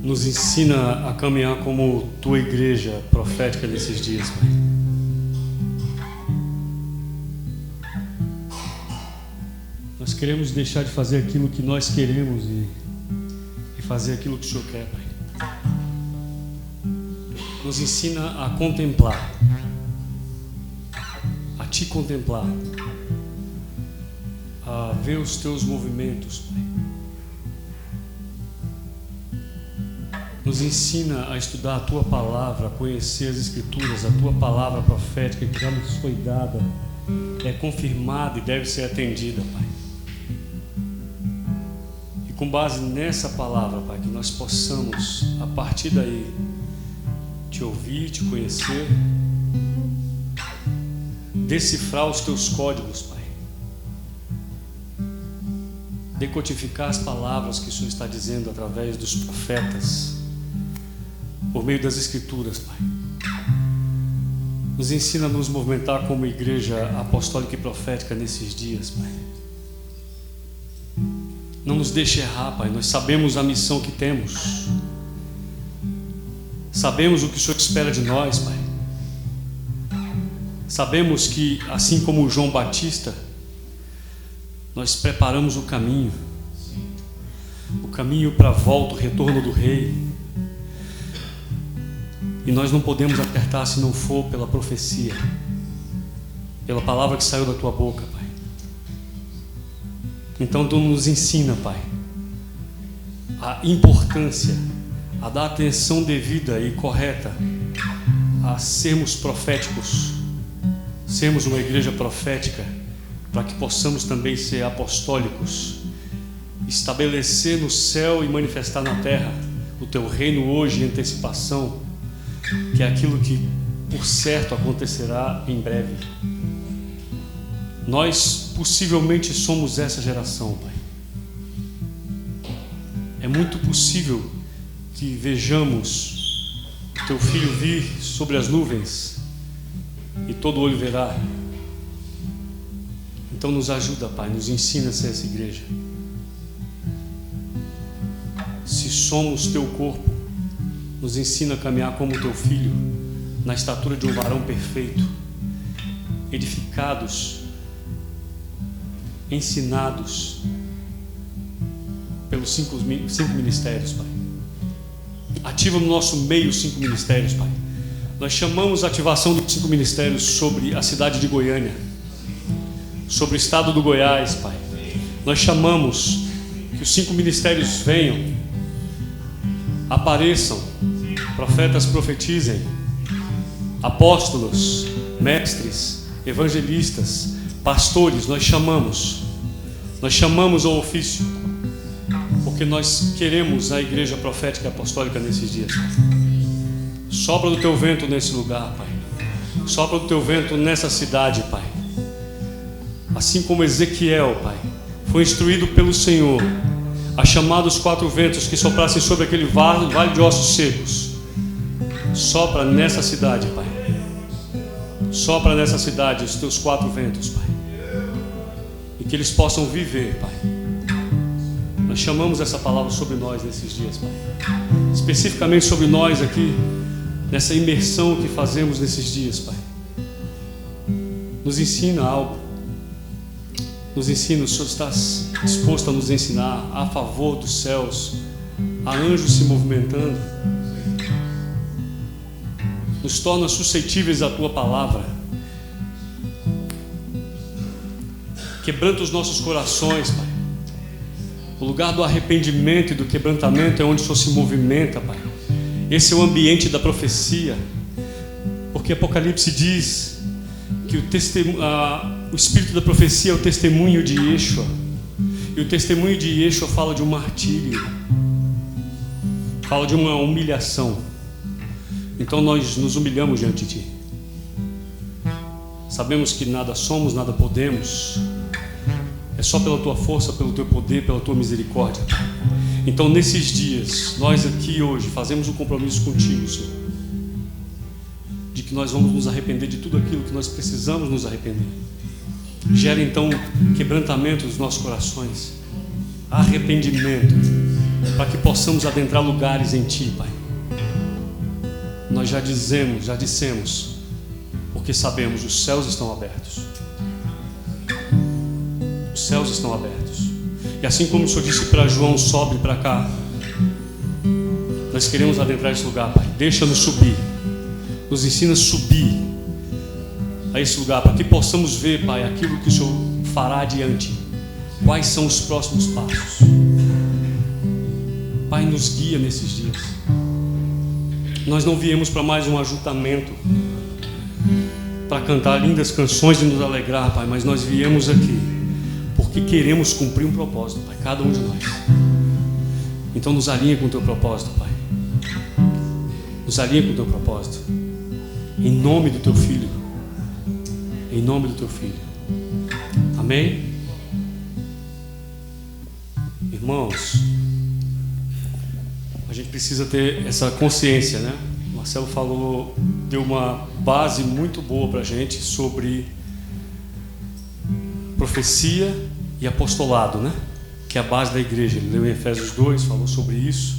Nos ensina a caminhar como tua igreja profética nesses dias, Pai. Nós queremos deixar de fazer aquilo que nós queremos e fazer aquilo que o Senhor quer, Pai. Nos ensina a contemplar, a te contemplar, a ver os teus movimentos, Pai. Nos ensina a estudar a Tua Palavra, a conhecer as Escrituras, a Tua Palavra profética que já nos foi dada, é confirmada e deve ser atendida, Pai. E com base nessa Palavra, Pai, que nós possamos, a partir daí, Te ouvir, Te conhecer, decifrar os Teus códigos, Pai. decodificar as palavras que o Senhor está dizendo através dos profetas, por meio das Escrituras, Pai. Nos ensina a nos movimentar como igreja apostólica e profética nesses dias, Pai. Não nos deixe errar, Pai. Nós sabemos a missão que temos. Sabemos o que o Senhor espera de nós, Pai. Sabemos que, assim como João Batista, nós preparamos o caminho para a volta, o retorno do Rei. E nós não podemos apertar se não for pela profecia, pela palavra que saiu da Tua boca, Pai. Então Tu nos ensina, Pai, a importância, a dar atenção devida e correta a sermos proféticos, sermos uma igreja profética, para que possamos também ser apostólicos, estabelecer no céu e manifestar na terra o Teu reino hoje em antecipação, que é aquilo que por certo acontecerá em breve. Nós possivelmente somos essa geração, Pai. É muito possível que vejamos o Teu Filho vir sobre as nuvens e todo olho verá. Então nos ajuda, Pai, nos ensina a ser essa igreja. Se somos Teu corpo, nos ensina a caminhar como Teu Filho, na estatura de um varão perfeito, edificados, ensinados pelos cinco ministérios, Pai. Ativa no nosso meio os 5 ministérios, Pai. Nós chamamos a ativação dos 5 ministérios sobre a cidade de Goiânia, sobre o estado do Goiás, Pai. Nós chamamos que os 5 ministérios venham, apareçam, profetas profetizem, apóstolos, mestres, evangelistas, pastores. Nós chamamos ao ofício, porque nós queremos a igreja profética e apostólica nesses dias. Sopra do Teu vento nesse lugar, Pai. Sopra do Teu vento nessa cidade, Pai. Assim como Ezequiel, Pai, foi instruído pelo Senhor a chamar os 4 ventos que soprassem sobre aquele vale de ossos secos. Sopra nessa cidade, Pai. Sopra nessa cidade os Teus 4 ventos, Pai. E que eles possam viver, Pai. Nós chamamos essa palavra sobre nós nesses dias, Pai. Especificamente sobre nós aqui, nessa imersão que fazemos nesses dias, Pai. Nos ensina algo. Nos ensina, o Senhor está disposto a nos ensinar a favor dos céus, a anjos se movimentando. Nos torna suscetíveis à Tua palavra. Quebranta os nossos corações, Pai. O lugar do arrependimento e do quebrantamento é onde o Senhor se movimenta, Pai. Esse é o ambiente da profecia, porque Apocalipse diz que o espírito da profecia é o testemunho de Yeshua, e o testemunho de Yeshua fala de um martírio, fala de uma humilhação. Então nós nos humilhamos diante de Ti. Sabemos que nada somos, nada podemos, é só pela Tua força, pelo Teu poder, pela Tua misericórdia. Então nesses dias, nós aqui hoje fazemos um compromisso contigo, Senhor, de que nós vamos nos arrepender de tudo aquilo que nós precisamos nos arrepender. Gera então quebrantamento nos nossos corações, arrependimento, para que possamos adentrar lugares em Ti, Pai. Nós já dissemos, porque sabemos, os céus estão abertos. Os céus estão abertos. E assim como o Senhor disse para João, sobe para cá, nós queremos adentrar esse lugar, Pai. Deixa-nos subir. Nos ensina a subir a esse lugar, para que possamos ver, Pai, aquilo que o Senhor fará adiante. Quais são os próximos passos? Pai, nos guia nesses dias. Nós não viemos para mais um ajuntamento, para cantar lindas canções e nos alegrar, Pai, mas nós viemos aqui porque queremos cumprir um propósito, Pai, cada um de nós. Então nos alinha com o Teu propósito, Pai. Nos alinha com o Teu propósito. Em nome do Teu Filho. Em nome do Teu Filho. Amém? Irmãos, a gente precisa ter essa consciência, né? O Marcelo falou, deu uma base muito boa para a gente sobre profecia e apostolado, né? Que é a base da igreja. Ele leu em Efésios 2, falou sobre isso.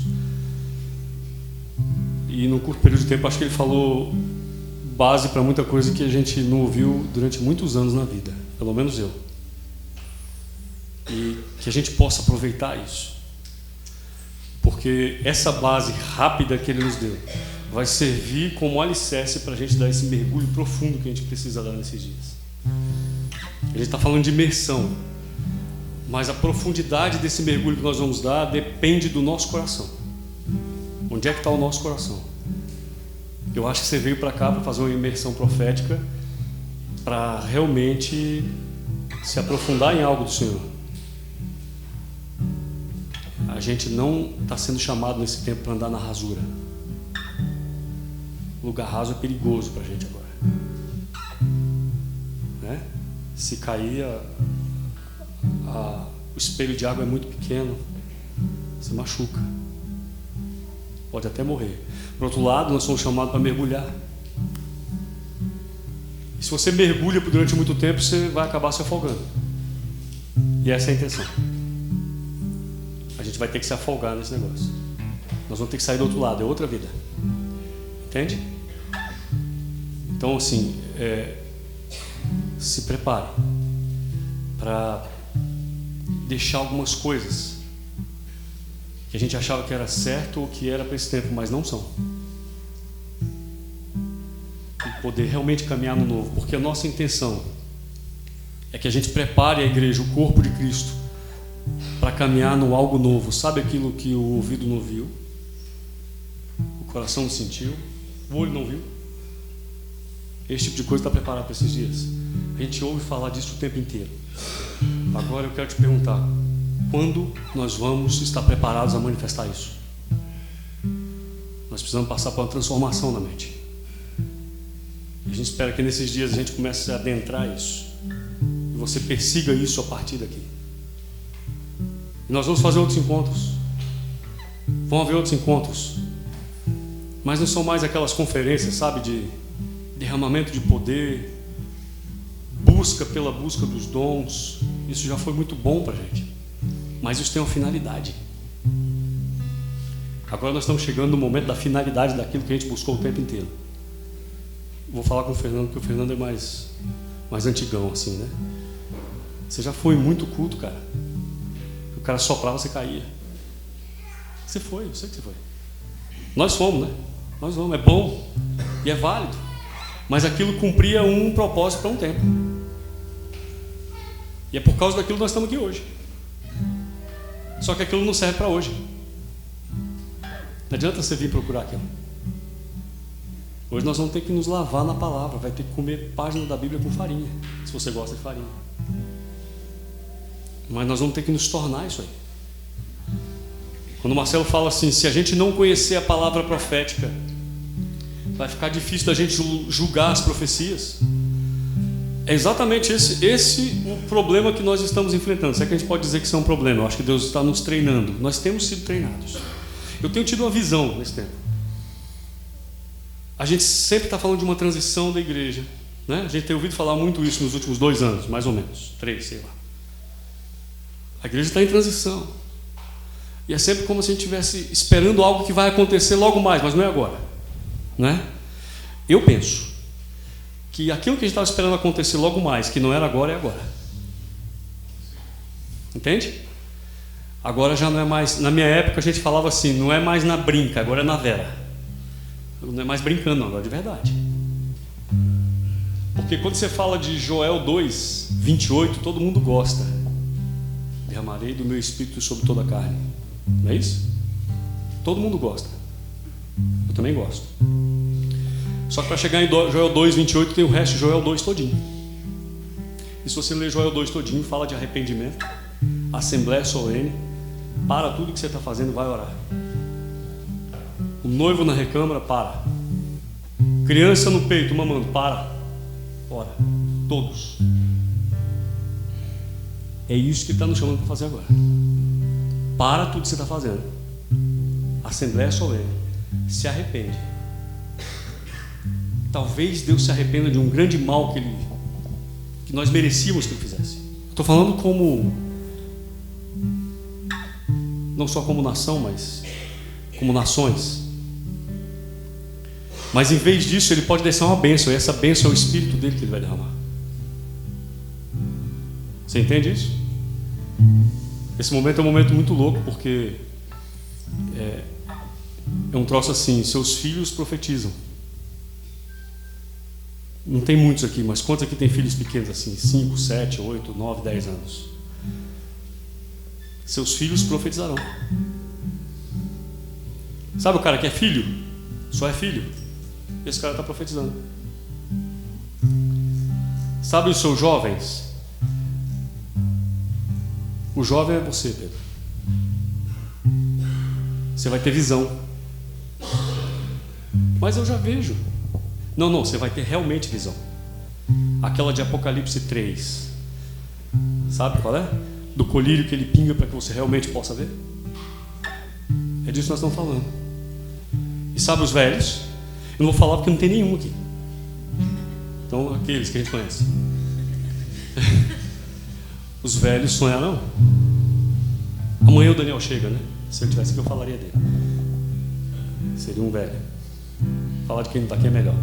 E num curto período de tempo, acho que ele falou base para muita coisa que a gente não ouviu durante muitos anos na vida, pelo menos eu. E que a gente possa aproveitar isso, porque essa base rápida que ele nos deu vai servir como alicerce para a gente dar esse mergulho profundo que a gente precisa dar nesses dias. A gente está falando de imersão, mas a profundidade desse mergulho que nós vamos dar depende do nosso coração. Onde é que está o nosso coração? Eu acho que você veio para cá para fazer uma imersão profética, para realmente se aprofundar em algo do Senhor. A gente não está sendo chamado nesse tempo para andar na rasura. O lugar raso é perigoso para a gente agora, né? Se cair, o espelho de água é muito pequeno, você machuca, pode até morrer. Por outro lado, nós somos chamados para mergulhar. E se você mergulha durante muito tempo, você vai acabar se afogando. E essa é a intenção. A gente vai ter que se afogar nesse negócio. Nós vamos ter que sair do outro lado, é outra vida. Entende? Então, assim, se prepare para deixar algumas coisas que a gente achava que era certo ou que era para esse tempo, mas não são. E poder realmente caminhar no novo, porque a nossa intenção é que a gente prepare a igreja, o corpo de Cristo, para caminhar no algo novo. Sabe aquilo que o ouvido não viu, o coração não sentiu, o olho não viu? Esse tipo de coisa está preparado para esses dias. A gente ouve falar disso o tempo inteiro. Agora eu quero te perguntar, quando nós vamos estar preparados a manifestar isso? Nós precisamos passar por uma transformação na mente. A gente espera que nesses dias a gente comece a adentrar isso, e você persiga isso a partir daqui. E nós vamos fazer outros encontros. Vão haver outros encontros, mas não são mais aquelas conferências, sabe, de derramamento de poder, busca pela busca dos dons. Isso já foi muito bom para a gente, mas isso tem uma finalidade. Agora nós estamos chegando no momento da finalidade daquilo que a gente buscou o tempo inteiro. Vou falar com o Fernando, porque o Fernando é mais antigão assim, né? Você já foi muito culto, cara. O cara soprava, você caía. Você foi, eu sei que você foi. Nós fomos, né? Nós vamos, é bom e é válido, mas aquilo cumpria um propósito para um tempo. E é por causa daquilo que nós estamos aqui hoje. Só que aquilo não serve para hoje. Não adianta você vir procurar aquilo. Hoje nós vamos ter que nos lavar na palavra. Vai ter que comer página da Bíblia com farinha, se você gosta de farinha. Mas nós vamos ter que nos tornar isso aí. Quando o Marcelo fala assim, se a gente não conhecer a palavra profética, vai ficar difícil da gente julgar as profecias. É exatamente esse o problema que nós estamos enfrentando. Se é que a gente pode dizer que isso é um problema. Eu acho que Deus está nos treinando. Nós temos sido treinados. Eu tenho tido uma visão nesse tempo. A gente sempre está falando de uma transição da igreja, né? A gente tem ouvido falar muito isso nos últimos 2 anos, mais ou menos, 3, sei lá. A igreja está em transição. E é sempre como se a gente estivesse esperando algo que vai acontecer logo mais, mas não é agora, né? Eu penso que aquilo que a gente estava esperando acontecer logo mais, que não era agora, é agora. Entende? Agora já não é mais. Na minha época a gente falava assim, não é mais na brinca, agora é na vera. Não é mais brincando, não, agora é de verdade. Porque quando você fala de Joel 2, 28, todo mundo gosta. Derramarei do meu espírito sobre toda a carne. Não é isso? Todo mundo gosta. Eu também gosto. Só que para chegar em Joel 2, 28, tem o resto de Joel 2 todinho. E se você ler Joel 2 todinho, fala de arrependimento, assembleia solene, para tudo que você está fazendo, vai orar. O noivo na recâmara, para. Criança no peito, mamando, para. Ora, todos. É isso que ele está nos chamando para fazer agora. Para tudo que você está fazendo. Assembleia solene. Se arrepende. Talvez Deus se arrependa de um grande mal que nós merecíamos que Ele fizesse. Estou falando como, não só como nação, mas como nações. Mas em vez disso, Ele pode deixar uma bênção, e essa bênção é o Espírito dele que Ele vai derramar. Você entende isso? Esse momento é um momento muito louco, porque é um troço assim: seus filhos profetizam. Não tem muitos aqui, mas quantos aqui tem filhos pequenos assim? 5, 7, 8, 9, 10 anos. Seus filhos profetizarão. Sabe o cara que é filho? Só é filho. Esse cara está profetizando. Sabe os seus jovens? O jovem é você, Pedro. Você vai ter visão. Mas eu já vejo. Não, você vai ter realmente visão. Aquela de Apocalipse 3. Sabe qual é? Do colírio que ele pinga para que você realmente possa ver. É disso que nós estamos falando. E sabe os velhos? Eu não vou falar porque não tem nenhum aqui. Então, aqueles que a gente conhece. Os velhos sonharão. Amanhã o Daniel chega, né? Se ele tivesse aqui, eu falaria dele. Seria um velho. Falar de quem não está aqui é melhor.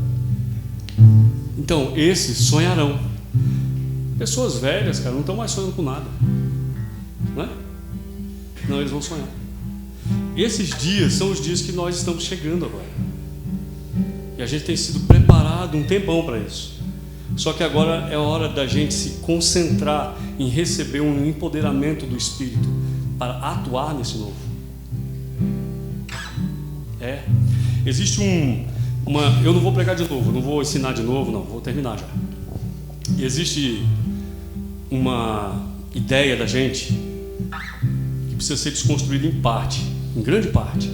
Então, esses sonharão. Pessoas velhas, cara, não estão mais sonhando com nada. Não é? Não, eles vão sonhar. Esses dias são os dias que nós estamos chegando agora. E a gente tem sido preparado um tempão para isso. Só que agora é hora da gente se concentrar em receber um empoderamento do Espírito para atuar nesse novo. Existe eu não vou pregar de novo, não vou ensinar de novo, não, vou terminar já. Existe uma ideia da gente que precisa ser desconstruída em parte, em grande parte,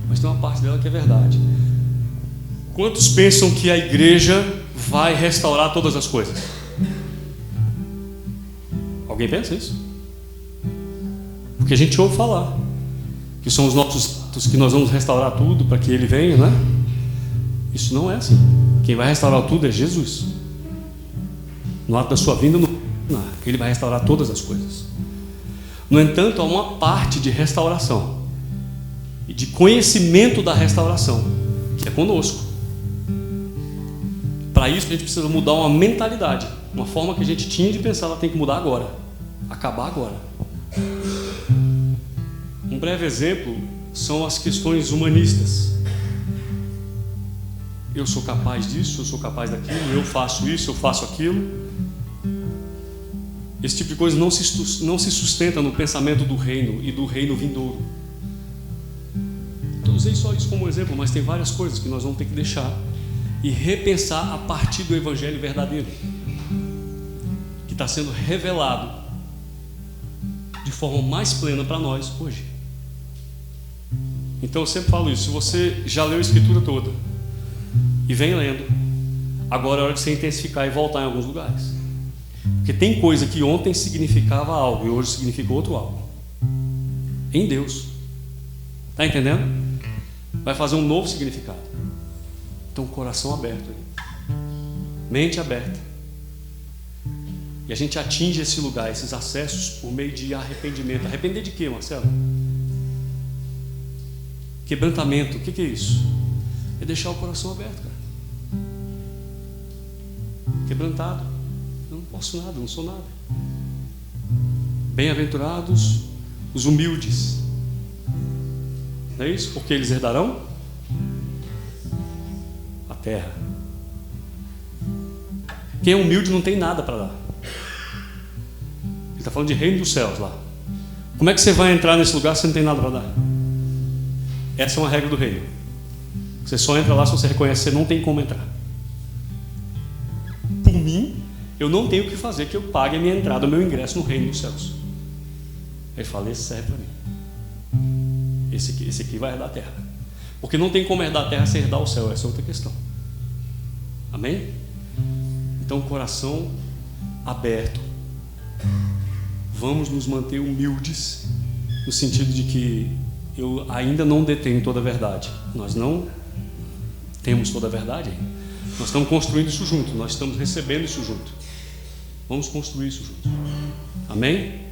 mas tem uma parte dela que é verdade. Quantos pensam que a igreja vai restaurar todas as coisas? Alguém pensa isso? Porque a gente ouve falar que são os nossos atos que nós vamos restaurar tudo para que Ele venha, né? Isso não é assim. Quem vai restaurar tudo é Jesus. No ato da sua vinda, Ele vai restaurar todas as coisas. No entanto, há uma parte de restauração e de conhecimento da restauração que é conosco. Para isso a gente precisa mudar uma mentalidade, uma forma que a gente tinha de pensar, ela tem que mudar agora, acabar agora. Um breve exemplo são as questões humanistas. Eu sou capaz disso, eu sou capaz daquilo, eu faço isso, eu faço aquilo. Esse tipo de coisa não se sustenta no pensamento do reino e do reino vindouro. Então, usei só isso como exemplo, mas tem várias coisas que nós vamos ter que deixar e repensar a partir do Evangelho verdadeiro, que está sendo revelado de forma mais plena para nós hoje. Então eu sempre falo isso: se você já leu a Escritura toda e vem lendo, agora é hora de você intensificar e voltar em alguns lugares, porque tem coisa que ontem significava algo e hoje significa outro algo em Deus. Está entendendo? Vai fazer um novo significado. Então, coração aberto, mente aberta, e a gente atinge esse lugar, esses acessos por meio de arrependimento. Arrepender de quê, Marcelo? Quebrantamento. O que é isso? É deixar o coração aberto, cara. Quebrantado. Eu não posso nada, não sou nada. Bem-aventurados os humildes. Não é isso? Porque eles herdarão a terra. Quem é humilde não tem nada para dar. Ele está falando de reino dos céus lá. Como é que você vai entrar nesse lugar se você não tem nada para dar? Essa é uma regra do reino. Você só entra lá se você reconhece que você não tem como entrar. Por mim, eu não tenho o que fazer que eu pague a minha entrada, o meu ingresso no reino dos céus. Aí ele fala: esse serve para mim. Esse aqui vai herdar a terra. Porque não tem como herdar a terra sem herdar o céu. Essa é outra questão. Amém? Então, coração aberto. Vamos nos manter humildes no sentido de que eu ainda não detenho toda a verdade. Nós não temos toda a verdade ainda. Nós estamos construindo isso junto, nós estamos recebendo isso junto. Vamos construir isso junto. Amém?